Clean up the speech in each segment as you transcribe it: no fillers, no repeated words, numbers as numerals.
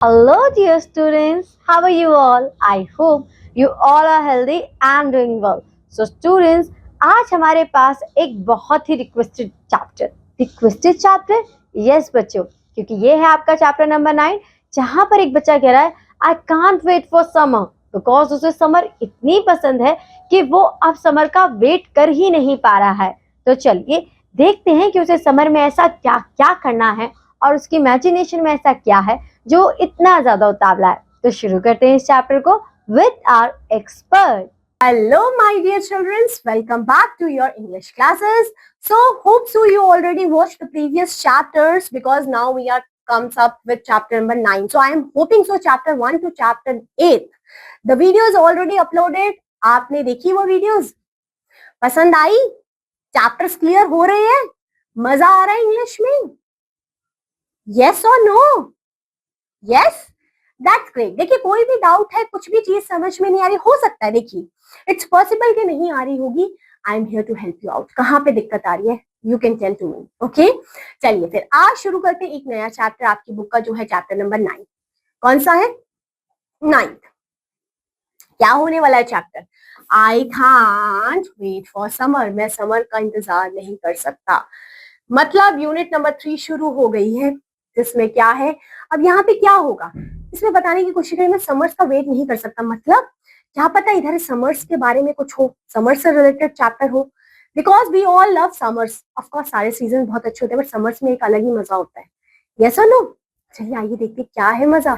Hello, dear students. How are you all? I hope you all are healthy and doing well. So, students, आज हमारे पास एक बहुत he requested chapter yes बच्चों, क्योंकि ये है आपका चैप्टर नंबर 9, जहां पर एक बच्चा कह रहा है I can't wait for summer because उसे समर इतनी पसंद है कि वो अब समर का वेट कर ही नहीं पा रहा है। तो चलिए देखते हैं कि उसे समर में ऐसा क्या क्या करना है और उसकी इमेजिनेशन में ऐसा क्या है जो इतना ज्यादा उतावला है। तो शुरू करते हैं इस चैप्टर को with our expert. Hello, my dear children. Welcome back to your English classes. So, hope so you already watched the previous chapters because now we are comes up with chapter number 9. So, I am hoping so chapter 1 to chapter 8. The video is already uploaded. आपने देखी वो videos? पसंद आई? Chapters clear हो रहे हैं? मजा आ रहा है इंग्लिश में? Yes or no? Yes? That's great. देखिए कोई भी डाउट है, कुछ भी चीज समझ में नहीं आ रही, हो सकता है, देखिए इट्स पॉसिबल कि नहीं आ रही होगी। I am here to help you out. कहाँ पे दिक्कत आ रही है you can tell to me. Okay, चलिए फिर आज शुरू करते एक नया चैप्टर आपकी बुक का जो है चैप्टर नंबर 9। कौन सा है? 9th। क्या होने वाला है chapter? I can't wait for summer. मैं समर का इंतजार नहीं कर सकता। मतलब यूनिट नंबर 3 शुरू हो गई है, जिसमें क्या है, अब यहाँ पे क्या होगा इसमें बताने की कोशिश करें। मैं समर्स का वेट नहीं कर सकता, मतलब क्या पता इधर समर्स के बारे में कुछ हो, समर्स से रिलेटेड चैप्टर हो, because we all love summers. Of course सारे सीजन बहुत अच्छे होते हैं, बट समर्स में एक अलग ही मजा होता है। यस और नो? चलिए आइए देखते क्या है मजा,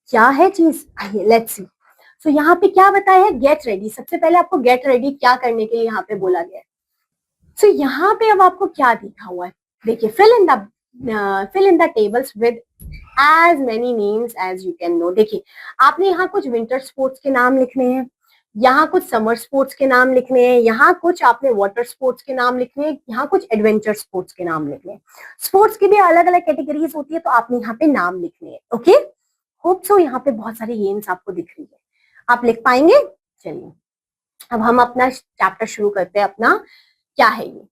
क्या है चीज, आइए लेट्स सी। सो यहाँ पे क्या बताया है? Get ready. सबसे पहले आपको गेट रेडी क्या करने के लिए यहाँ पे बोला गया है। सो यहाँ पे अब आपको क्या दिखा हुआ है, देखिए fill in the tables with as many names as you can know। देखिए आपने यहाँ कुछ विंटर स्पोर्ट्स के नाम लिखने हैं, यहाँ कुछ समर स्पोर्ट्स के नाम लिखने हैं, यहाँ कुछ आपने वाटर स्पोर्ट्स के नाम लिखने हैं, यहाँ कुछ एडवेंचर स्पोर्ट्स के नाम लिखने हैं। स्पोर्ट्स की भी अलग अलग कैटेगरीज होती है, तो आपने यहाँ पे नाम लिखने हैं। ओके, होप सो यहाँ पे बहुत सारी गेम्स आपको दिख रही है, आप लिख पाएंगे। चलिए अब हम अपना चैप्टर शुरू करते हैं। अपना क्या है ये,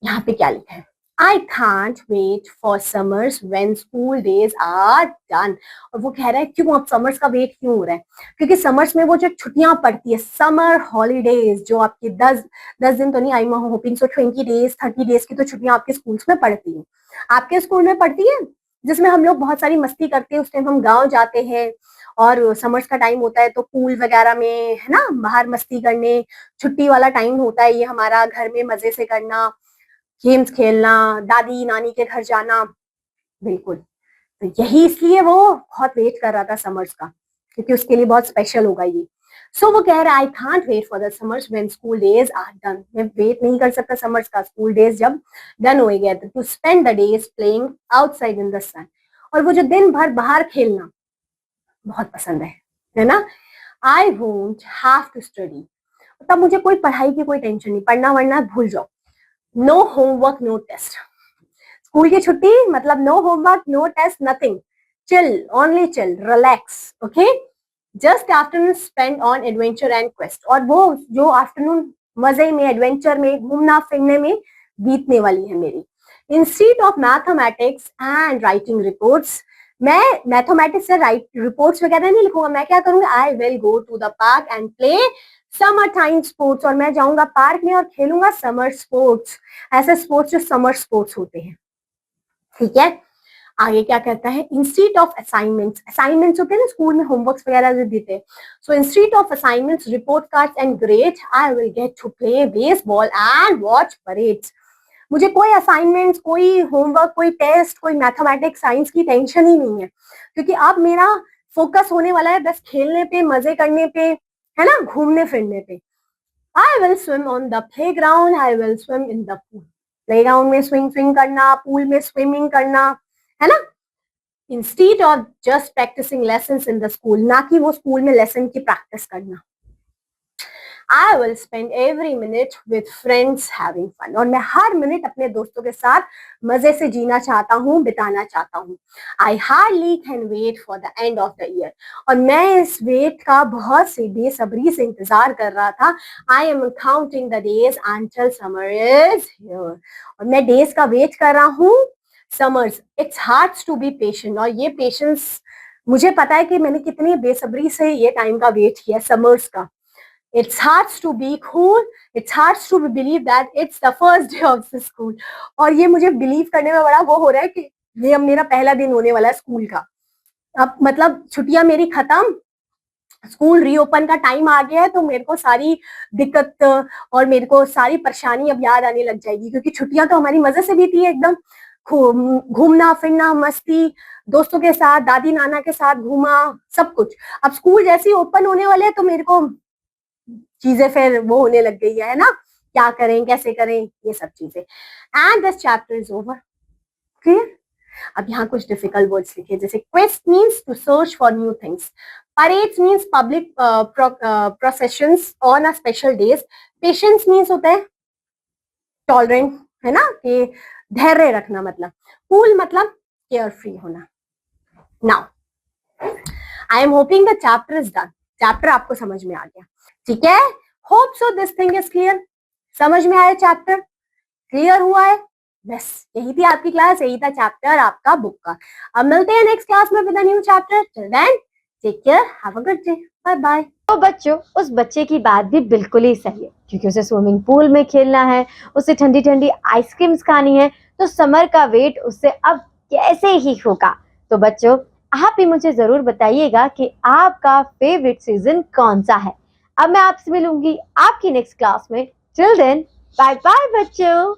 यहाँ पे क्या लिखा है? I can't wait for summers when school days are done। और वो कह रहा है क्यों अब समर्स का वेट क्यों हो रहा है? क्योंकि समर्स में वो जो छुट्टियां पड़ती है, समर हॉलीडेज, जो आपकी 10 दिन तो नहीं, I am hoping so 20 days 30 days की तो छुट्टियां आपके स्कूल्स में पड़ती है। आपके स्कूल में पड़ती है, जिसमें हम लोग बहुत सारी मस्ती करते हैं। उस टाइम हम गाँव जाते हैं और समर्स का टाइम होता है तो पूल वगैरह में, है ना, बाहर मस्ती करने, छुट्टी वाला टाइम होता है ये हमारा, घर में मजे से करना, गेम्स खेलना, दादी नानी के घर जाना। बिल्कुल, तो यही इसलिए वो बहुत वेट कर रहा था समर्स का, क्योंकि उसके लिए बहुत स्पेशल होगा ये। सो वो कह रहा है I can't wait for the summers when school days are done. मैं वेट नहीं कर सकता समर्स का, स्कूल डेज जब डन हो गया, to spend the days playing outside in the sun. और वो जो दिन भर बाहर खेलना बहुत पसंद है ना। I won't have to study. तब मुझे कोई पढ़ाई की कोई टेंशन नहीं, पढ़ना वढ़ना भूल जाओ। No homework no test. School की छुट्टी मतलब no homework no test nothing, chill, only chill, relax. Okay, just afternoon spend on adventure and quest. और वो जो आफ्टरनून मजे में, एडवेंचर में, घूमना फिरने में बीतने वाली है मेरी। Institute of mathematics and writing reports, मैं मैथमेटिक्स से राइट रिपोर्ट्स वगैरह नहीं लिखूंगा। मैं क्या करूंगा? I will go to the park and play summer time sports. और मैं जाऊंगा पार्क में और खेलूंगा समर स्पोर्ट्स, ऐसे स्पोर्ट्स जो समर स्पोर्ट्स होते हैं। ठीक है, आगे क्या कहता है? इंस्टीट्यूट ऑफ असाइनमेंट्स, असाइनमेंट्स होते हैं ना स्कूल में, होमवर्क्स वगैरह जो देते हैं। So institute of assignments, report cards and grade, I will get to play baseball and watch parades. मुझे कोई असाइनमेंट्स, कोई होमवर्क, कोई टेस्ट, कोई मैथमेटिक्स, साइंस की टेंशन ही नहीं है, क्योंकि अब मेरा फोकस होने वाला है बस खेलने पे, मजे करने पे, है ना, घूमने फिरने पे। I will swim on the playground, I will swim in the pool. Playground में स्विंग करना, पूल में स्विमिंग करना, है ना, institute of just practising lessons in the school, ना कि वो स्कूल में लेसन की प्रैक्टिस करना। I will spend every minute with friends having fun। और मैं हर मिनट अपने दोस्तों के साथ मजे से जीना चाहता हूँ, बिताना चाहता हूँ। I hardly can wait for the end of the year। और मैं इस वेट का बहुत से बेसब्री से इंतजार कर रहा था। I am counting the days until summer is here। और मैं डेज का वेट कर रहा हूँ summers, it's hard to be patient. और ये पेशेंस मुझे पता है कि मैंने कितनी बेसब्री से ये टाइम का वेट किया समर्स का। It's hard to be cool. It's hard to believe that it's the first day of the school. और ये मुझे बिलीव करने में बड़ा वो हो रहा है कि ये अब मेरा पहला दिन होने वाला है स्कूल का। अब मतलब छुट्टियां मेरी खत्म, स्कूल रीओपन का टाइम आ गया है, तो मेरे को सारी दिक्कत और मेरे को सारी परेशानी अब याद आने लग जाएगी, क्योंकि छुट्टियां तो हमारी मजे से बीती है एकदम। घूमना फिरना, मस्ती, दोस्तों के साथ, दादी नाना के साथ घूमा, सब कुछ। अब स्कूल जैसे ही ओपन होने वाले हैं तो मेरे को चीजें फिर वो होने लग गई है ना, क्या करें कैसे करें ये सब चीजें। And this chapter is over. Clear? अब यहाँ कुछ डिफिकल्ट वर्ड्स लिखे, जैसे quest means to search for new things, parades means public processions on a special days, patience means होता है टॉलरेंट, है ना, कि धैर्य रखना, मतलब कूल मतलब केयर फ्री होना। Now I am hoping the chapter is done. Chapter आपको समझ में आ गया, ठीक है? Hope so this thing is clear. समझ में आया चैप्टर? क्लियर हुआ है? बस यही थी आपकी क्लास, यही था चैप्टर आपका बुक का। अब मिलते हैं नेक्स्ट क्लास में with a new chapter. Till then take care, have a good day, bye bye. तो बच्चों, उस बच्चे की बात भी बिल्कुल ही सही है, क्योंकि उसे स्विमिंग पूल में खेलना है, उसे ठंडी ठंडी आइसक्रीम्स खानी है, तो समर का वेट उससे अब कैसे ही होगा। तो बच्चों, आप भी मुझे जरूर बताइएगा कि आपका फेवरेट सीजन कौन सा है। अब मैं आपसे मिलूंगी आपकी नेक्स्ट क्लास में। टिल देन बाय बाय बच्चों।